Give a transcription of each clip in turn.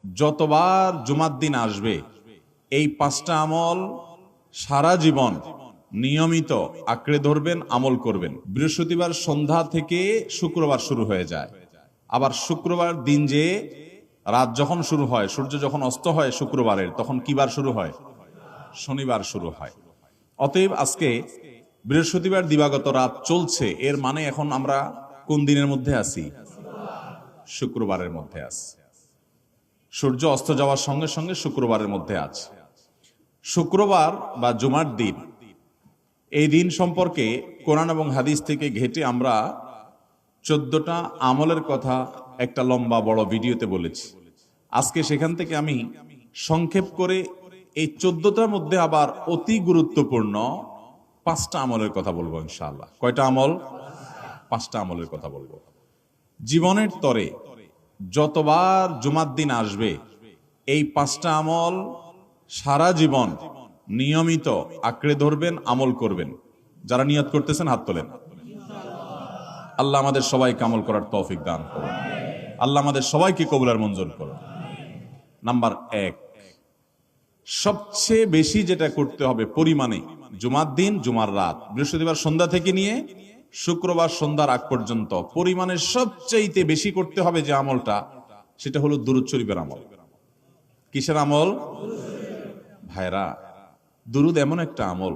যতবার জুমার দিন আসবে এই 5টা আমল সারা জীবন নিয়মিত আঁকড়ে ধরবেন, আমল করবেন। বৃহস্পতিবার সন্ধ্যা থেকে শুক্রবার শুরু হয়ে যায়, আবার শুক্রবার দিন যে রাত যখন শুরু হয়, সূর্য যখন অস্ত হয় শুক্রবারের, তখন কি বার শুরু হয়? শনিবার শুরু হয়। অতএব আজকে বৃহস্পতিবার দিবাগত রাত চলছে, এর মানে এখন আমরা কোন দিনের মধ্যে আছি? শুক্রবারের মধ্যে আছি। সূর্য অস্ত যাওয়ার সঙ্গে সঙ্গে শুক্রবারের মধ্যে আছে। শুক্রবার বা জুমার দিন, এই দিন সম্পর্কে কোরআন এবং হাদিস থেকে ঘেটে আমরা 14টা আমলের কথা একটা লম্বা বড় ভিডিওতে বলেছি। আজকে সেখান থেকে আমি সংক্ষেপ করে এই 14টার মধ্যে আবার অতি গুরুত্বপূর্ণ 5টা আমলের কথা বলবো ইনশাআল্লাহ। কয়টা আমল? 5টা আমলের কথা বলবো। জীবনের তরে যতবার জুমার দিন আসবে এই 5টা আমল সারা জীবন নিয়মিত আঁকড়ে ধরবেন, আমল করবেন। যারা নিয়ত করতেছেন হাত তোলেন। আল্লাহ আমাদের সবাইকে আমল করার তৌফিক দান করুন। আল্লাহ আমাদের সবাইকে কবুল আর মঞ্জুর করুন। নাম্বার 1, সবচেয়ে বেশি যেটা করতে হবে পরিমাণে, জুমার দিন জুমার রাত বৃহস্পতিবার সন্ধ্যা থেকে নিয়ে শুক্রবার সন্ধ্যার আগ পর্যন্ত পরিমাণে সবচেয়ে বেশি করতে হবে যে আমলটা, সেটা হলো দুরূদ শরীফের আমল। কিসের আমল? ভাইরা, দুরূদ এমন একটা আমল,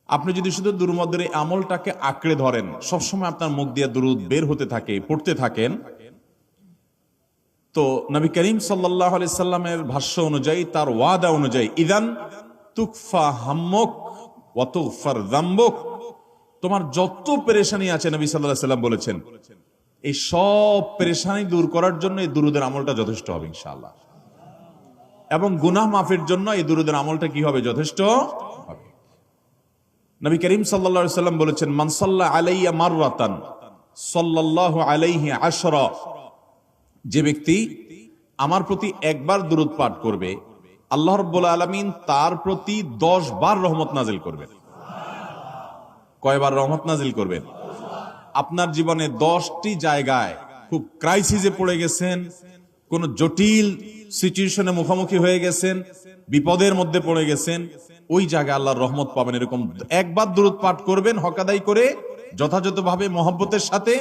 আপনি যদি শুধু দুরূদের এই আমলটাকে আঁকড়ে ধরেন, সবসময় আপনার মুখ দিয়ে দুরূদ বের হতে থাকে, পড়তে থাকেন, তো নবী করিম সাল্লাল্লাহু আলাইহি সাল্লামের ভাষ্য অনুযায়ী, তার ওয়াদা অনুযায়ী, ইদান তুকফা হাম্মুক ওয়া তুগফার যামবুক, তোমার যত পেরেশানি আছে নবী সাল্লাল্লাহু আলাইহি সাল্লাম বলেছেন এই সব পেরেশানি দূর করার জন্য এই দুরূদের আমলটা যথেষ্ট হবে ইনশাআল্লাহ। এবং গুনাহ মাফের জন্য এই দুরূদের আমলটা কি হবে? যথেষ্ট হবে। নবী করিম সাল্লাল্লাহু আলাইহি সাল্লাম বলেছেন, মান সাল্লা আলাইয়া মাররাতান সাল্লাল্লাহু আলাইহি আশরা, যে ব্যক্তি আমার প্রতি একবার দুরূদ পাঠ করবে, আল্লাহ রাব্বুল আলামিন তার প্রতি 10 বার রহমত নাজিল করবেন। কয়বার রহমত নাজিল করবেন? আপনার জীবনে 10টি জায়গায় খুব ক্রাইসিসে পড়ে গেছেন, কোন জটিল সিচুয়েশনে মুখোমুখি হয়ে গেছেন, বিপদের মধ্যে পড়ে গেছেন, ওই জায়গায় আল্লাহর রহমত পাবেন। এরকম একবার দুরূদ পাঠ করবেন হকাদাই করে, যথাযথভাবে মহব্বতের সাথে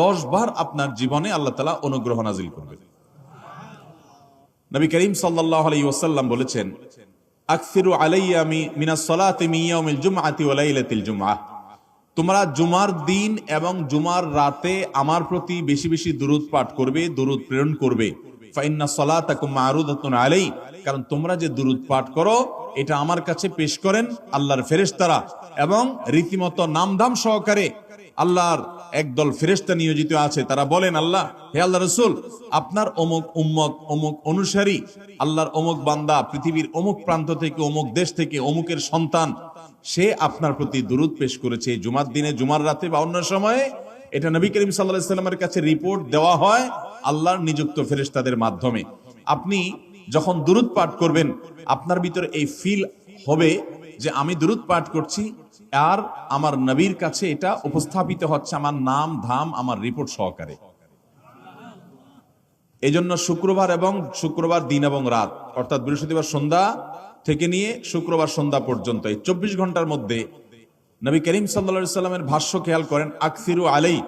10 বার আপনার জীবনে আল্লাহ তাআলা অনুগ্রহ নাজিল করবেন। নবী করিম সাল্লাল্লাহু আলাইহি ওয়াসাল্লাম বলেছেন, আকসিরু আলাইয়া মিনাস সালাতি মিন ইয়াউমিল জুমআতি ওয়া লাইলাতিল জুমআহ, তোমরা জুমার দিন এবং জুমার রাতে আমার প্রতি বেশি বেশি দুরূদ পাঠ করবে, দুরূদ প্রেরণ করবে। ফাইন্না সালাতাকুম মারুদাতুন আলাই, কারণ তোমরা যে দুরূদ পাঠ করো এটা আমার কাছে পেশ করেন আল্লাহর ফেরেশতারা, এবং রীতিমতো নামধাম সহকারে আল্লাহর একদল ফেরেশতা নিয়োজিত আছে। তারা বলেন, আল্লাহ, হে আল্লাহ রাসূল, আপনার অমুক উম্মত, অমুক অনুসারী, আল্লাহর অমুক বান্দা পৃথিবীর অমুক প্রান্ত থেকে, অমুক দেশ থেকে, অমুকের সন্তান, সে আপনার প্রতি দুরূদ পেশ করেছে জুমার দিনে, জুমার রাতে বা অন্য সময়ে। এটা নবী করিম সাল্লাল্লাহু আলাইহি সাল্লামের কাছে রিপোর্ট দেওয়া হয় আল্লাহর নিযুক্ত ফেরেশতাদের মাধ্যমে। আপনি যখন দুরূদ পাঠ করবেন, আপনার ভিতরে এই ফিল হবে যে আমি দুরূদ পাঠ করছি আর আমার নবীর কাছে এটা উপস্থাপিত হচ্ছে আমার নাম ধাম, আমার রিপোর্ট সহকারে। এই জন্য শুক্রবার দিন এবং রাত, অর্থাৎ বৃহস্পতিবার সন্ধ্যা থেকে নিয়ে শুক্রবার সন্ধ্যা পর্যন্ত এই 24 ঘন্টার মধ্যে নবী করিম সাল্লাল্লাহু আলাইহি সাল্লামের ভাষ্য খেয়াল করেন, আকসিরু আলাই।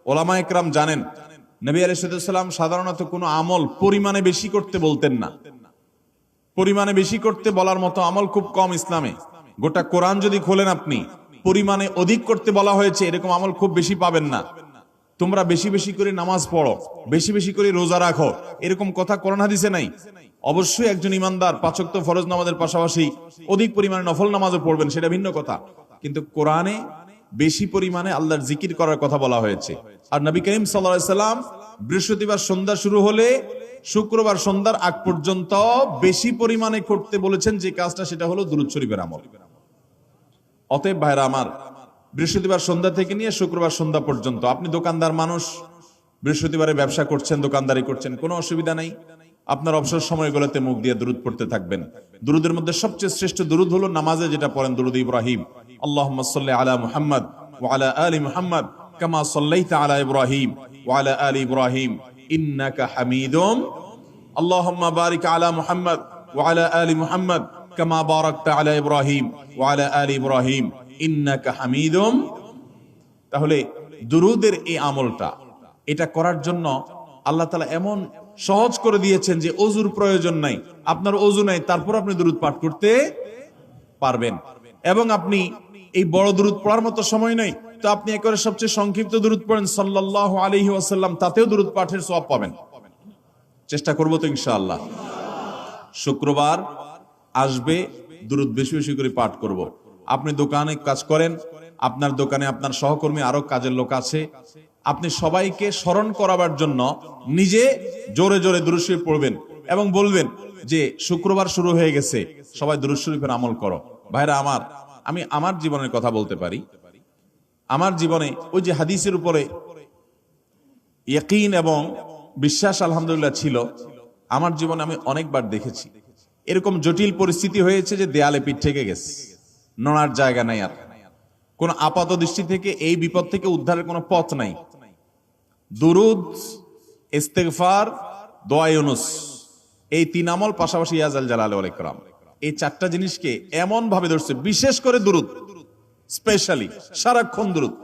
ওলামা একরাম জানেন, নবী আলাইহিস সালাম সাধারণত কোনো আমল পরিমাণে বেশি করতে বলতেন না। পরিমাণে বেশি করতে বলার মতো আমল খুব কম ইসলামে। গোটা কোরআন যদি খোলেন আপনি, পরিমাণে অধিক করতে বলা হয়েছে এরকম আমল খুব বেশি পাবেন না। তোমরা বেশি বেশি করে নামাজ পড়ো, বেশি বেশি করে রোজা রাখো, এরকম কথা কোরআন হাদিসে নাই। অবশ্যই একজন ইমানদার 5 ওয়াক্ত ফরজ নামাজের পাশাপাশি অধিক পরিমাণে নফল নামাজও পড়বেন, সেটা ভিন্ন কথা। কিন্তু কোরআনে বেশি পরিমাণে আল্লাহর জিকির করার কথা বলা হয়েছে। আর নবী করিম সাল্লাল্লাহু আলাইহি সাল্লাম বৃহস্পতিবার সন্ধ্যা শুরু হলে শুক্রবার সন্ধ্যার আগ পর্যন্ত বেশি পরিমাণে করতে বলেছেন যে কাজটা, সেটা হলো দুরূদ শরীফের আমল। অতএব ভাইরা আমার, বৃহস্পতিবার সন্ধ্যা থেকে নিয়ে শুক্রবার সন্ধ্যা পর্যন্ত, আপনি দোকানদার মানুষ, বৃহস্পতিবারে ব্যবসা করছেন, দোকানদারি করছেন, কোনো অসুবিধা নাই। আপনার অবসর সময়গুলোতে মুখ দিয়ে দুরূদ পড়তে থাকবেন। দুরূদের মধ্যে সবচেয়ে শ্রেষ্ঠ দুরূদ হলো নামাজে যেটা পড়েন, দুরূদ ইব্রাহিম, আল্লাহুম্মা সাল্লি আলা মুহাম্মদ ওয়া আলা আলি মুহাম্মদ কামা সাল্লাইতা আলা ইব্রাহিম ওয়া আলা আলি ইব্রাহিম ইন্নাকা হামিদুম আল্লাহুম্মা বারিক আলা মুহাম্মাদ ওয়া আলা আলি মুহাম্মাদ কামা বারাকতা আলা ইব্রাহিম ওয়া আলা আলি ইব্রাহিম ইন্নাকা হামিদুম। তাহলে দুরুদের এই আমলটা এটা করার জন্য আল্লাহ তাআলা এমন সহজ করে দিয়েছেন যে ওযুর প্রয়োজন নাই, আপনার ওযু নাই, তারপর আপনি দুরুদ পাঠ করতে পারবেন। এবং আপনি এই বড় দুরুদ পড়ার মতো সময় নাই, তো আপনি একেবারে সবচেয়ে সংক্ষিপ্ত দুরুদ পড়েন সাল্লাল্লাহু আলাইহি ওয়াসাল্লাম, তাতেও দুরুদ পাঠের সওয়াব পাবেন। চেষ্টা করব তো ইনশাআল্লাহ। শুক্রবার আসবে, দুরুদ বেশি বেশি করে পাঠ করব। আপনি দোকানে কাজ করেন, আপনার দোকানে আপনার সহকর্মী আরো কাজের লোক আছে, আপনি সবাইকে স্মরণ করাবার জন্য নিজে জোরে জোরে দুরূদ শরীফ পড়বেন এবং বলবেন যে শুক্রবার শুরু হয়ে গেছে, সবাই দুরূদ শরীফের আমল করো। ভাইরা আমার, আমি আমার জীবনের কথা বলতে পারি। আমার জীবনে ওই যে হাদিসের উপরে ইয়াকিন এবং বিশ্বাস আলহামদুলিল্লাহ ছিল। আমার জীবনে আমি অনেকবার দেখেছি এরকম জটিল পরিস্থিতি হয়েছে যে দেয়ালে পিঠ থেকে গেছে, নড়ার জায়গা নাই, আর কোন আপাত দৃষ্টি থেকে এই বিপদ থেকে উদ্ধারের কোনো পথ নাই। দুরুদ, ইস্তেগফার, দোয়া ইউনুস, এই তিন আমল, পাশাপাশি ইয়া জাল জালালি ওয়াল ইকরাম, এই চারটা জিনিসকে এমন ভাবে ধরছে, বিশেষ করে দুরুদ, স্পেশালি সারাক্ষণ দুরুদ।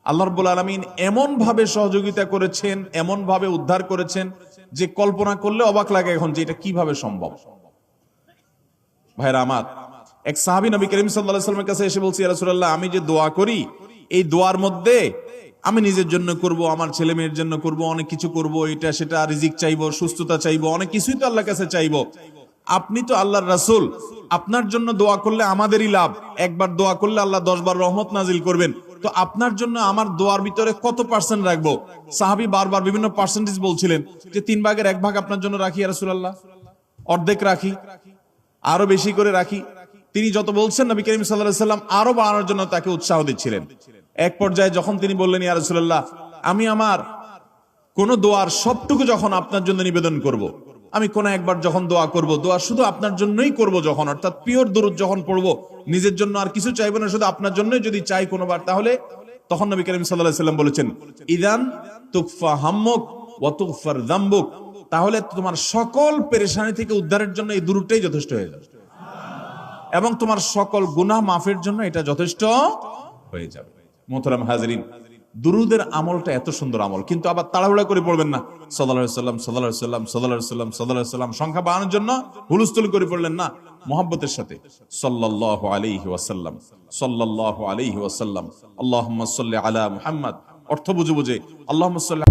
আল্লাহ রাব্বুল আলামিন এমন ভাবে সহযোগিতা করেছেন, এমন ভাবে উদ্ধার করেছেন যে কল্পনা করলে অবাক লাগে এখন যে এটা কিভাবে সম্ভব। ভাইরা আমার, এক সাহাবী নবী করিম সাল্লাল্লাহু আলাইহি ওয়াসাল্লামের কাছে এসে বলছে, ইয়া রাসূলুল্লাহ, আমি যে দোয়া করি, এই দোয়ার মধ্যে আমি নিজের জন্য করব, আমার ছেলে মেয়ের জন্য করব, অনেক কিছু করব, এটা সেটা, রিজিক চাইবো, সুস্থতা চাইবো, অনেক কিছুই তো আল্লাহর কাছে চাইবো। আপনি তো আল্লাহর রাসূল, আপনার জন্য দোয়া করলে আমাদেরই লাভ, একবার দোয়া করলে আল্লাহ 10 বার রহমত নাজিল করবেন, তো আপনার জন্য আমার দোয়ার ভিতরে কত পার্সেন্ট রাখবো? সাহাবী বারবার বিভিন্ন পার্সেন্টেজ বলছিলেন যে 3 ভাগের 1 ভাগ আপনার জন্য রাখি ইয়া রাসূলুল্লাহ, অর্ধেক রাখি, আরো বেশি করে রাখি। তিনি যত বলছেন নবী করিম সাল্লাল্লাহু আলাইহি ওয়াসাল্লাম আরো বাড়ানোর জন্য তাকে উৎসাহ দিচ্ছিলেন। এক পর্যায়ে যখন তিনি বললেন, ইয়া রাসূলুল্লাহ, আমি আমার কোন দোয়ার সবটুকু যখন আপনার জন্য নিবেদন করব, আমি কোন একবার যখন দোয়া করব, দোয়া শুধু আপনার জন্যই করব যখন, অর্থাৎ পিওর দুরূদ যখন পড়বো, নিজের জন্য আর কিছু চাইবো না, শুধু আপনার জন্যই যদি চাই কোনোবার, তাহলে তখন নবী করিম সাল্লাল্লাহু আলাইহি ওয়াসাল্লাম বলেছেন, ইদান তুকফা হাম্মুক ওয়া তুগফার যামবুক, তাহলে তোমার সকল পেরেশানি থেকে উদ্ধারের জন্য এই দুরূদটাই যথেষ্ট হয়ে যাবে, এবং তোমার সকল গুনাহ মাফের জন্য এটা যথেষ্ট হয়ে যাবে। মোহতারাম হাজরিন, দুরুদের আমলটা এত সুন্দর আমল, কিন্তু আবার তাড়াহুড়া করে পড়বেন না, সাল্লাল্লাহু আলাইহি ওয়াসাল্লাম সাল্লাল্লাহু আলাইহি ওয়াসাল্লাম সাল্লাল্লাহু আলাইহি ওয়াসাল্লাম সাল্লাল্লাহু আলাইহি ওয়াসাল্লাম সংখ্যা বাড়ানোর জন্য হুলস্থুল করে পড়লেন না, মুহাব্বতের সাথে সাল্লাল্লাহু আলাইহি ওয়াসাল্লাম সাল্লাল্লাহু আলাইহি ওয়াসাল্লাম আল্লাহুম্মা সাল্লি আলা মুহাম্মাদ, অর্থ বুঝে বুঝে আল্লাহুম্মা সাল্লি